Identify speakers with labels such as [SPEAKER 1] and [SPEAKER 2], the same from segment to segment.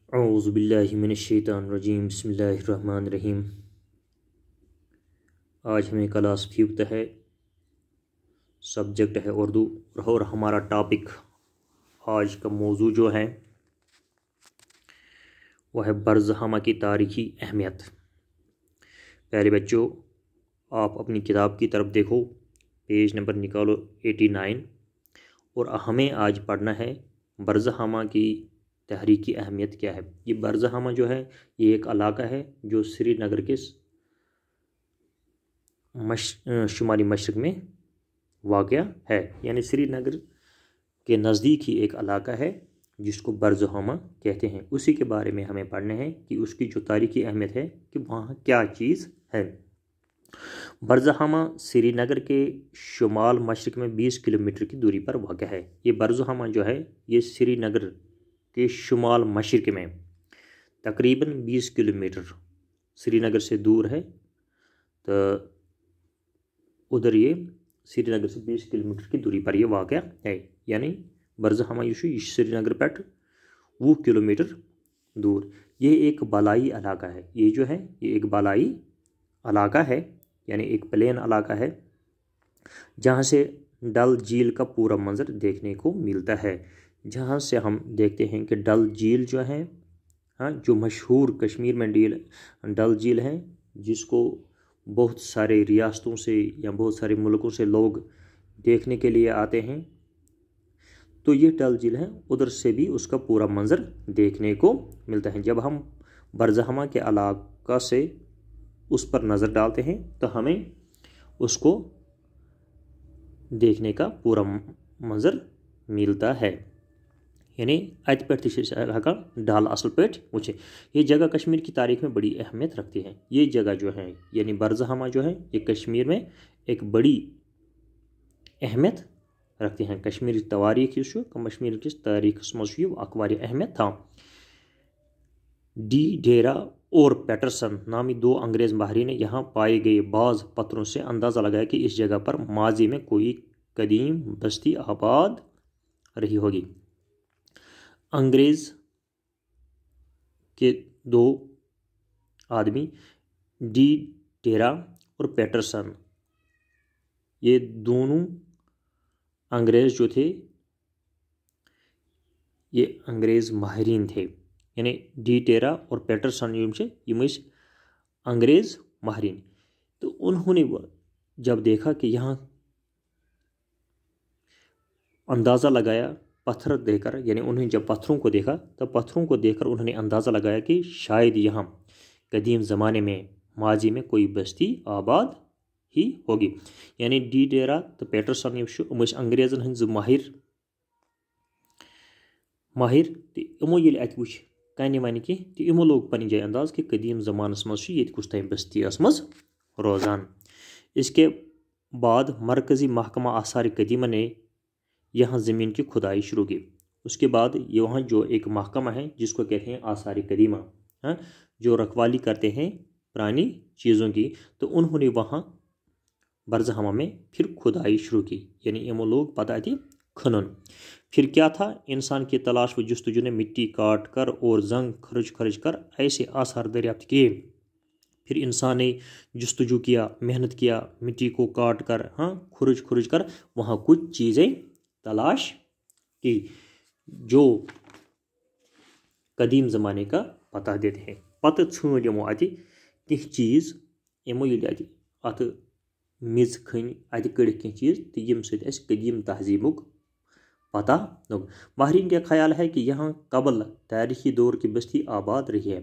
[SPEAKER 1] اعوذ باللہ من الشیطان الرجیم بسم اللہ الرحمن الرحیم۔ آج ہمیں کلاس 5 ہے، سبجیکٹ ہے اردو، اور ہمارا ٹاپک آج کا موضوع جو ہے وہ ہے برزہامہ کی تاریخی اہمیت۔ پہلے بچوں آپ اپنی کتاب کی طرف دیکھو، پیج نمبر نکالو 89، اور ہمیں آج پڑھنا ہے برزہامہ کی تحریکی اہمیت کیا ہے۔ یہ برزہامہ جو ہے یہ ایک علاقہ ہے جو سری نگر کے شمالی مشرق میں واقع ہے، یعنی سری نگر کے نزدیک ہی ایک علاقہ ہے جس کو برزہامہ کہتے ہیں۔ اسی کے بارے میں ہمیں پڑھنا ہے کہ اس کی جو تاریخی اہمیت ہے کہ وہاں کیا چیز ہے۔ برزہامہ سری نگر کے شمال مشرق میں 20 کلومیٹر کی دوری پر واقع ہے۔ یہ برزہامہ جو ہے یہ سری نگر کے شمال مشرق میں تقریباً 20 کلومیٹر سری نگر سے دور ہے، تو ادھر یہ سری نگر سے 20 کلومیٹر کی دوری پر یہ واقع ہے، یعنی برزہامہ یہ سری نگر پہ 20 کلومیٹر دور۔ یہ ایک بالائی علاقہ ہے، یہ جو ہے یہ ایک بالائی علاقہ ہے، یعنی ایک پلین علاقہ ہے جہاں سے ڈل جھیل کا پورا منظر دیکھنے کو ملتا ہے۔ جہاں سے ہم دیکھتے ہیں کہ ڈل جھیل جو ہے جو مشہور کشمیر میں ڈل جھیل ہے، جس کو بہت سارے ریاستوں سے یا بہت سارے ملکوں سے لوگ دیکھنے کے لیے آتے ہیں، تو یہ ڈل جھیل ہے، ادھر سے بھی اس کا پورا منظر دیکھنے کو ملتا ہے۔ جب ہم برزہامہ کے علاقہ سے اس پر نظر ڈالتے ہیں تو ہمیں اس کو دیکھنے کا پورا منظر ملتا ہے، یعنی ات پہ ڈال اصل پہ وچھے۔ یہ جگہ کشمیر کی تاریخ میں بڑی اہمیت رکھتی ہے۔ یہ جگہ جو ہے یعنی برزہامہ جو ہے یہ کشمیر میں ایک بڑی اہمیت رکھتی ہیں۔ کشمیر تواریخ کشمیر کس تاریخ اخباری اہمیت تھا۔ ڈی ڈیرا اور پیٹرسن نامی 2 انگریز ماہرین نے یہاں پائے گئے بعض پتھروں سے اندازہ لگایا کہ اس جگہ پر ماضی میں کوئی قدیم بستی آباد رہی ہوگی۔ انگریز کے 2 آدمی ڈی ڈیرا اور پیٹرسن، یہ دونوں انگریز جو تھے یہ انگریز ماہرین تھے، یعنی ڈی ڈیرا اور پیٹرسن یہ انگریز ماہرین۔ تو انہوں نے جب دیکھا کہ یہاں اندازہ لگایا پتھر دے کر، یعنی انہوں نے جب پتھروں کو دیکھا تو پتھروں کو دیکھ کر انہوں نے اندازہ لگایا کہ شاید یہاں قدیم زمانے میں ماضی میں کوئی بستی آباد ہی ہوگی۔ یعنی ڈی ڈیرا تو پیٹرسن انگریزن ہند ماہر تو امو یل ات وچ کنہ ون کی تو امو لوگ پنہ جائے انداز کہ قدیم زمانس مز یہ کس تین بستی مز روزان۔ اس کے بعد مرکزی محکمہ آثار قدیمہ نے یہاں زمین کی کھدائی شروع کی۔ اس کے بعد یہاں جو ایک محکمہ ہے جس کو کہتے ہیں آثار قدیمہ، جو رکھوالی کرتے ہیں پرانی چیزوں کی، تو انہوں نے وہاں برزہامہ میں پھر کھدائی شروع کی، یعنی امو لوگ پتہ تھی کھنن۔ پھر کیا تھا، انسان کی تلاش و جستجو نے مٹی کاٹ کر اور زنگ کھرچ کر ایسے آثار دریافت کیے۔ پھر انسان نے جستجو کیا، محنت کیا، مٹی کو کاٹ کر کھرچ کر وہاں کچھ چیزیں تلاش کی جو قدیم زمانے کا پتہ دیتے ہیں۔ پتہ ژھانڈ یمو اتہ کینٛہہ چیز، یمو ییٚلہِ اتہ میٚژ کھٔنۍ اتہ کٔڑِکھ کینٛہہ چیز تو یم سۭتۍ اسہِ قدیم تہذیبُک پتہ لوگ۔ ماہرین کا خیال ہے کہ یہاں قبل تاریخی دور کی بستی آباد رہی ہے۔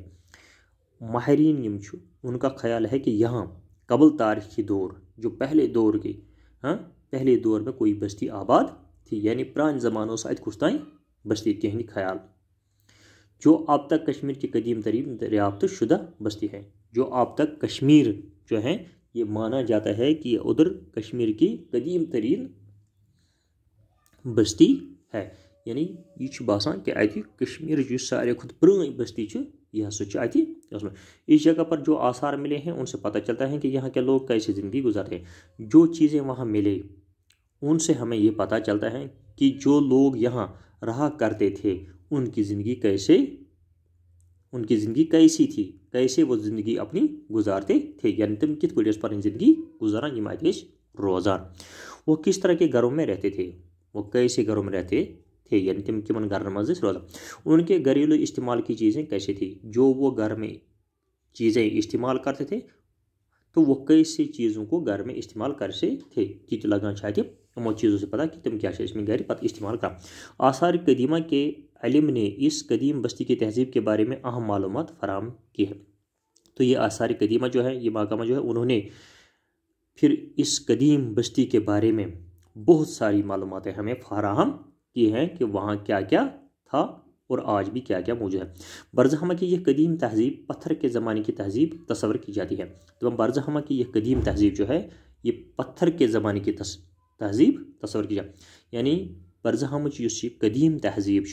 [SPEAKER 1] ماہرین یم چھُ ان کا خیال ہے کہ یہاں قبل تاریخی دور جو پہلے دور کے پہلے دور میں کوئی بستی آباد تھی، یعنی پران زمانوں سے ات کس تین بستی تہند خیال، جو اب تک کشمیر کی قدیم ترین دریافت شدہ بستی ہے۔ جو اب تک کشمیر جو ہے یہ مانا جاتا ہے کہ ادھر کشمیر کی قدیم ترین بستی ہے، یعنی یہ باسان کہ اتہ کشمیر جو سارے کھت پرانی بستی یہ ہسا اتہ۔ اس جگہ پر جو آثار ملے ہیں ان سے پتہ چلتا ہے کہ یہاں کے لوگ کیسے زندگی گزارتے ہیں۔ جو چیزیں وہاں ملے ان سے ہمیں یہ پتہ چلتا ہے کہ جو لوگ یہاں رہا کرتے تھے ان کی زندگی کیسے उनकी ज़िंदगी कैसी थी, कैसे वो ज़िंदगी अपनी गुजारते थे, यानी तुम कित पड़ी पर ज़िंदगी गुजारान यम अत रोज़ान। वो किस तरह के घरों में रहते थे, वो कैसे घरों में रहते थे, यानी तुम किमन घर मज रोज़ान। उनके घरेलू इस्तेमाल की चीज़ें कैसी थी, जो वो घर में चीज़ें इस्तेमाल करते थे तो वो कैसी चीज़ों को घर में इस्तेमाल करते थे कि लगान शायद यमो चीज़ों से पता कि तुम क्या इसमें घर पत इस्तेमाल कर। आसार कदीमा के इल्म ने इस कदीम बस्ती की तहजीब के बारे में अहम मालूमात फराहम की है। तो ये आसार कदीमा जो है, ये महकमा जो है, उन्होंने फिर इस कदीम बस्ती के बारे में बहुत सारी मालूमातें हमें फराहम की हैं कि वहाँ क्या क्या था और आज भी क्या क्या मौजूद है। बरजहमा की यह कदीम तहजीब पत्थर के ज़माने की तहजीब तस्वर की जाती है। तो बरजहमा की यह कदीम तहजीब जो है ये पत्थर के ज़माने की तहजीब तस्वर की जाती, यानी बरजहमा यह कदीम तहजीब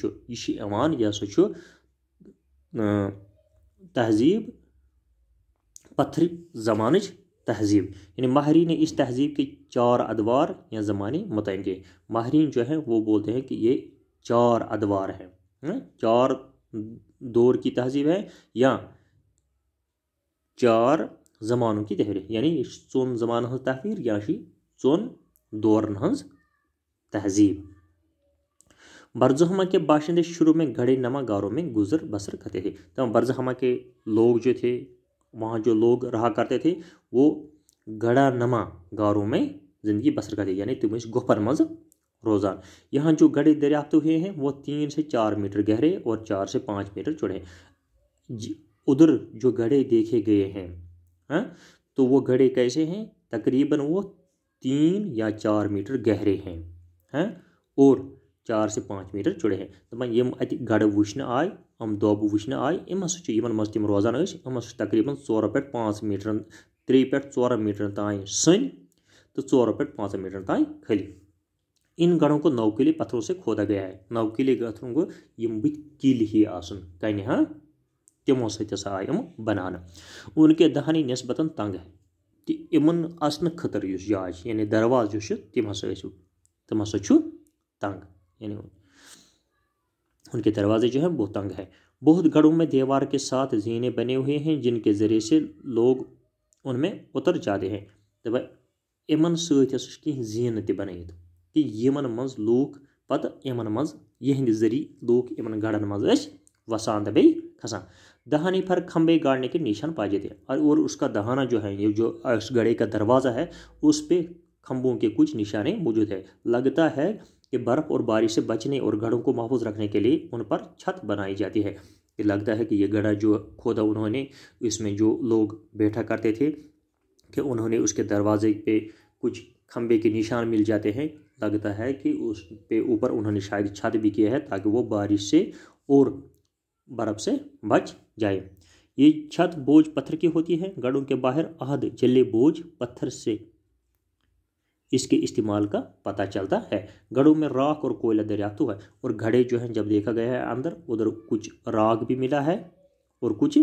[SPEAKER 1] यह सो तहजीब पत्थर ज़माने तहजीब, यानी माहरीन ने इस तहजीब के 4 अदवार या ज़माने मुतयन किए। माहरीन जो है वो बोलते हैं कि ये 4 अदवार हैं, 4 दौर की तहजीब है या 4 ज़मानों की तहरीर, यानी 4 ज़मान हज तहरीर या 4 दौरन हज तहजीब। बरजहमा के बाशिंदे शुरू में घड़े नमा गारों में गुजर बसर करते थे। तो बरजहमा के लोग जो थे, वहाँ जो लोग रहा करते थे वो घड़ा नमा गारों में ज़िंदगी बसर करते, यानी तुम इस गुफर मज रोज़ान। यहाँ जो घड़े दरियाफ्त हुए हैं वो 3 से 4 मीटर गहरे और 4 से 5 मीटर चौड़े। उधर जो घड़े देखे गए हैं तो वो घड़े कैसे हैं, तकरीबन वो 3 या 4 मीटर गहरे हैं और 4 से 5 मीटर चौड़े हैं। तो यम अत गड़ वुचन आय, हम दोब वुचन आय, यमन मज तम रोजान तकरीबन 4 पे 5 मीटर 3 पे 4 मीटर तान सन तो 4 पे 5 मीटर तान खली। इन गढ़ों को नौकीले पत्थरों से खोदा गया है। नौकीले पत्थरों को यम बुत किल ही आसन कन तमो आय बनाना। उनके दहानी नस्बतन तंग है कि इमन आसन खतर जाय, यानी दरवाज तम तंग, यानी उनके दरवाजे जो है वो तंग है। बहुत घरों में दीवार के साथ जीने बने हुए हैं जिनके ज़रिए से लोग उनमें उतर जाते हैं। दप इमन सह जीन त बनत कि यमन मज लूक पत यमन मज यहंद जरिए लूक इमन गढ़न मज वसान तो बे खसान। दहानी पर खंबे गाड़ने के निशान पाए जाते हैं और उसका दहाना जो है, ये जो इस गढ़े का दरवाज़ा है उस पे खंबों के कुछ निशाने मौजूद है। लगता है कि बर्फ़ और बारिश से बचने और घड़ों को महफूज रखने के लिए उन पर छत बनाई जाती है। ये लगता है कि ये गढ़ा जो खोदा उन्होंने, इसमें जो लोग बैठा करते थे कि उन्होंने उसके दरवाजे पे कुछ खंबे के निशान मिल जाते हैं। लगता है कि उस पे ऊपर उन्होंने शायद छत भी किया है ताकि वो बारिश से और बर्फ़ से बच जाए। ये छत बोझ पत्थर की होती है। गढ़ों के बाहर आहद जले बोझ पत्थर से इसके इस्तेमाल का पता चलता है। गढ़ों में राख और कोयला दरियाफ्त हुआ है और घड़े जो हैं जब देखा गया है अंदर, उधर कुछ राख भी मिला है और कुछ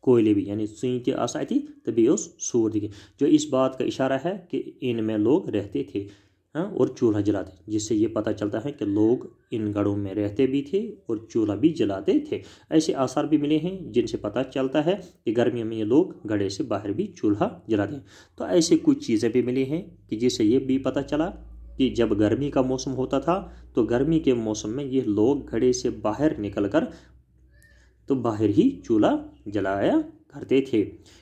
[SPEAKER 1] कोयले भी, यानी सुई आसा थी तभी उस सूर दिखे, जो इस बात का इशारा है कि इनमें लोग रहते थे और चूल्हा जलाते, जिससे ये पता चलता है कि लोग इन गढ़ों में रहते भी थे और चूल्हा भी जलाते थे। ऐसे आसार भी मिले हैं जिनसे पता चलता है कि गर्मियों में ये लोग गढ़े से बाहर भी चूल्हा जलाते हैं। तो ऐसे कुछ चीज़ें भी मिली हैं कि जिससे ये भी पता चला कि जब गर्मी का मौसम होता था तो गर्मी के मौसम में ये लोग गढ़े से बाहर निकल कर तो बाहर ही चूल्हा जलाया करते थे।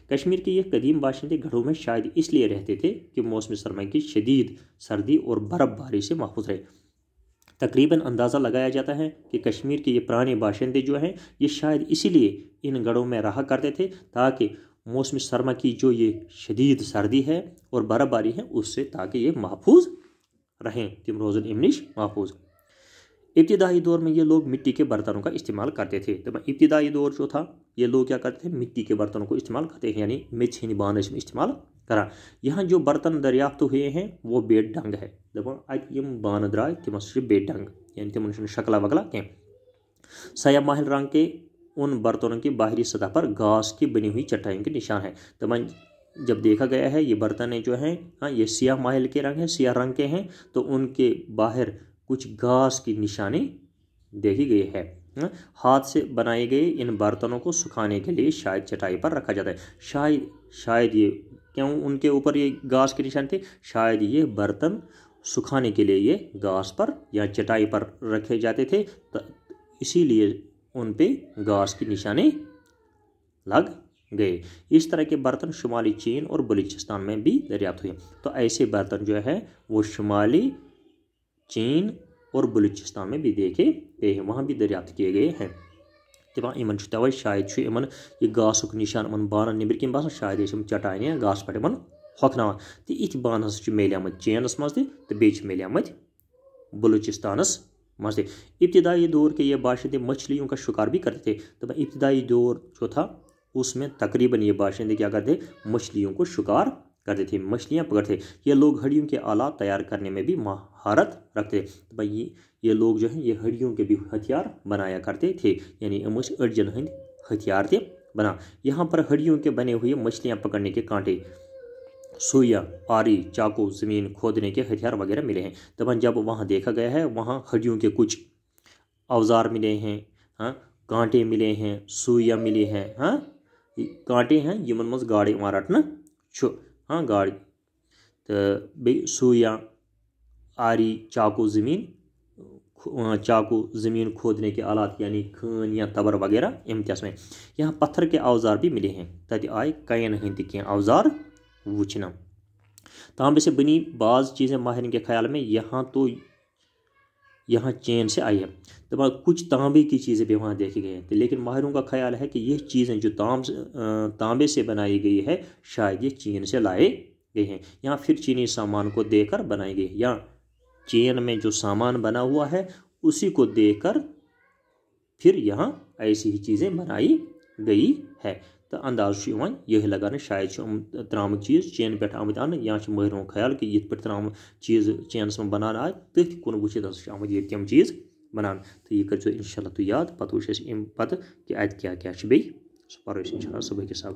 [SPEAKER 1] कश्मीर के ये कदीम बाशिंदे घरों में शायद इसलिए रहते थे कि मौसम सरमा की शदीद सर्दी और बर्फबारी से महफूज रहे। तकरीबन अंदाज़ा लगाया जाता है कि कश्मीर के ये पुराने बाशिंदे जो हैं ये शायद इसीलिए इन घरों में रहा करते थे ताकि मौसम सरमा की जो ये शदीद सर्दी है और बर्फबारी है उससे ताकि ये महफूज रहें, तिम रोज़न इमनिश महफूज। इब्तिदाई दौर में ये लोग मिट्टी के बर्तनों का इस्तेमाल करते थे। तो इब्तिदाई दौर जो था ये लोग क्या करते थे, मिट्टी के बर्तनों को इस्तेमाल करते हैं, यानी मिछिन बानस में इस्तेमाल करा। यहाँ जो बर्तन दरियाफ्त हुए हैं वो बेड डंग है। दम बान द्राय तम बेड डंग, यानी तम शक्ला वगला कह सया महल रंग के उन बर्तनों की बाहरी सतह पर घास की बनी हुई चटाइयों के निशान है। तो जब देखा गया है ये बर्तन जो हैं ये सियाह महल के रंग है, सियाह रंग के हैं, तो उनके बाहर कुछ घास की निशानी देखी गई है। हाथ से बनाए गए इन बर्तनों को सुखाने के लिए शायद चटाई पर रखा जाता है। शायद ये क्यों उनके ऊपर ये घास के निशान थे, शायद ये बर्तन सुखाने के लिए ये घास पर या चटाई पर रखे जाते थे, इसीलिए उन पे घास के निशाने लग गए। इस तरह के बर्तन शुमाली चीन और बलूचिस्तान में भी दरियाफ्त हुए। तो ऐसे बर्तन जो है वो शुमाली चीन और बलूचिस्तान में भी देखे गए हैं, वहाँ भी दरियाफ्त किए गए हैं। दपान इन तवे शायद इन यह घासुक निशान इन बानन निबर कन बसान, शायद चटाइन या घास पे इन हकनान। तो इथ बान हस मिलेमत चीनस मज तो बेच मिलेमत बलूचिस्तानस मज। इब्तदाई दौर के ये बाशिंदे मछलियों का शिकार भी करते थे। तो इब्तदाई दौर जो था उसमें तकरीबन ये बाशिंदे क्या करते, मछलियों को शिकार करते थे, मछलियाँ पकड़ते। ये लोग हड्डियों के आलात तैयार करने में भी महारत रखते। तो भाई ये लोग जो हैं ये हड्डियों के भी हथियार बनाया करते थे, यानी अड़जन हंद हथियार थे बना। यहाँ पर हड्डियों के बने हुए मछलियाँ पकड़ने के कांटे, सुइया, आरी, चाकू, ज़मीन खोदने के हथियार वगैरह मिले हैं। तो जब वहाँ देखा गया है वहाँ हड्डियों के कुछ औजार मिले हैं, हाँ, कांटे मिले हैं, सुइया मिली हैं, हाँ, कांटे हैं यमन मज गाड़ी वहाँ रटना छु, हाँ गाड़ी, तो बे सुइया, आरी, चाकू, ज़मीन खोदने के आलात यानी खान या तबर वगैरह इम्तियाज में। यहाँ पत्थर के औजार भी मिले हैं, तति आए कयन हंद के औजार वुचना। तांबे से बनी बाज़ चीज़ें माहिरीन के ख्याल में यहाँ चीन से आई है। तो कुछ तांबे की चीज़ें भी वहाँ देखी गई हैं, लेकिन माहिरों का ख्याल है कि ये चीज़ें जो तांबे से बनाई गई है शायद ये चीन से लाए गए हैं। यहाँ फिर चीनी सामान को देकर बनाई गई है, या चीन में जो सामान बना हुआ है उसी को देकर फिर यहाँ ऐसी ही चीज़ें बनाई गई है। तो अंदाज यह लगाने शायद त्राम चीज़ चीन पे आमद आन, या माहिरों ख्याल कि ये त्राम चीज़ चीनस में बनाना आए तथ कुन वुचित आमद ये तम चीज़ बनान। तो यह कर इंशाल्लाह तो याद, पत वो पत कि अत क्या क्या बे सो परो इंशाल्लाह सुबह के सबस।